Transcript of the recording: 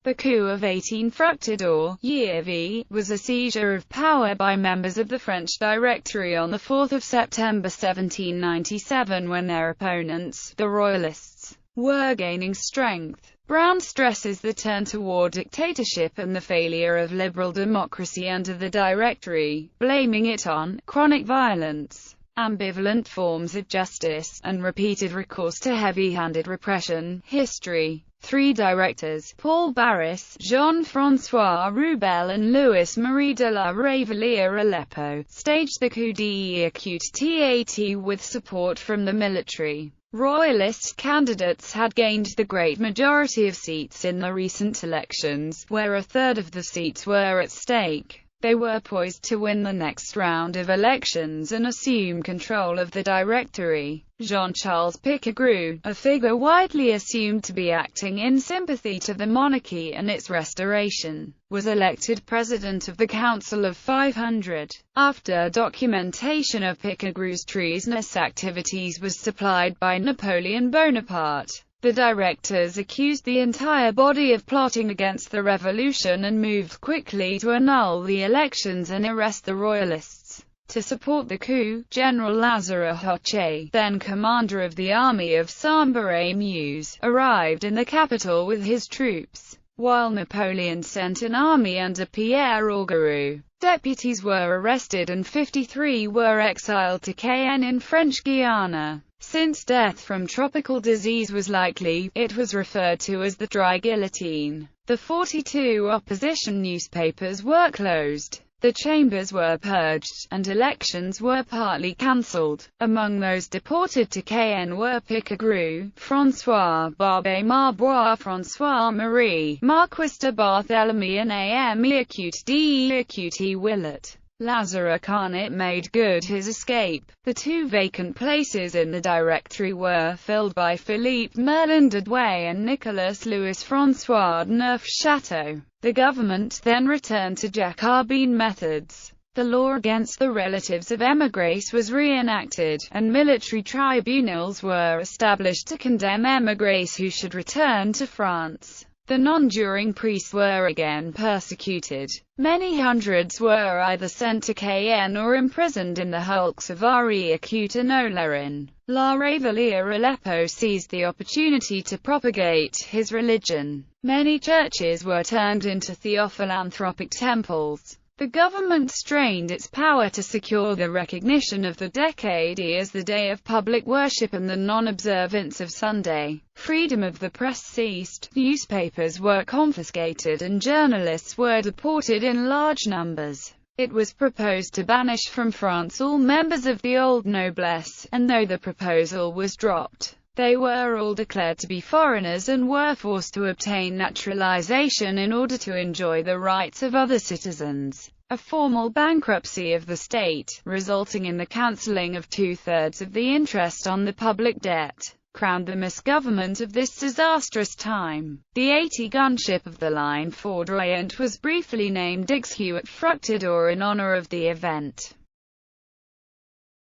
The coup of 18 Fructidor, year V, was a seizure of power by members of the French Directory on 4 September 1797 when their opponents, the Royalists, were gaining strength. Brown stresses the turn toward dictatorship and the failure of liberal democracy under the Directory, blaming it on chronic violence, ambivalent forms of justice, and repeated recourse to heavy-handed repression. History. 3 directors, Paul Barras, Jean-François Roubel and Louis-Marie de la Ravelière Aleppo, staged the coup d'état with support from the military. Royalist candidates had gained the great majority of seats in the recent elections, where a third of the seats were at stake. They were poised to win the next round of elections and assume control of the Directory. Jean-Charles Pichegru, a figure widely assumed to be acting in sympathy to the monarchy and its restoration, was elected president of the Council of 500. After documentation of Pichegru's treasonous activities was supplied by Napoleon Bonaparte, the directors accused the entire body of plotting against the revolution and moved quickly to annul the elections and arrest the Royalists. To support the coup, General Lazare Hoche, then commander of the army of Sambre-et-Meuse, arrived in the capital with his troops, while Napoleon sent an army under Pierre Augereau. Deputies were arrested and 53 were exiled to Cayenne in French Guiana. Since death from tropical disease was likely, it was referred to as the dry guillotine. The 42 opposition newspapers were closed, the chambers were purged, and elections were partly cancelled. Among those deported to Cayenne were Pichegru, François Barbé-Marbois, François-Marie, Marquis de Barthélemy and A.M. Acute Willett. Lazare Carnot made good his escape. The 2 vacant places in the Directory were filled by Philippe Merlin de Douai and Nicolas Louis-François de Neufchâteau. The government then returned to Jacobin methods. The law against the relatives of émigrés was reenacted, and military tribunals were established to condemn émigrés who should return to France. The non-juring priests were again persecuted. Many hundreds were either sent to Cayenne or imprisoned in the hulks of Acute and Oleron. La Ravelière Aleppo seized the opportunity to propagate his religion. Many churches were turned into theophilanthropic temples. The government strained its power to secure the recognition of the Decade as the day of public worship and the non-observance of Sunday. Freedom of the press ceased, newspapers were confiscated and journalists were deported in large numbers. It was proposed to banish from France all members of the old noblesse, and though the proposal was dropped, they were all declared to be foreigners and were forced to obtain naturalization in order to enjoy the rights of other citizens. A formal bankruptcy of the state, resulting in the cancelling of 2/3 of the interest on the public debt, crowned the misgovernment of this disastrous time. The 80 gunship of the line Foudroyant was briefly named Ixhuat Fructidor in honor of the event.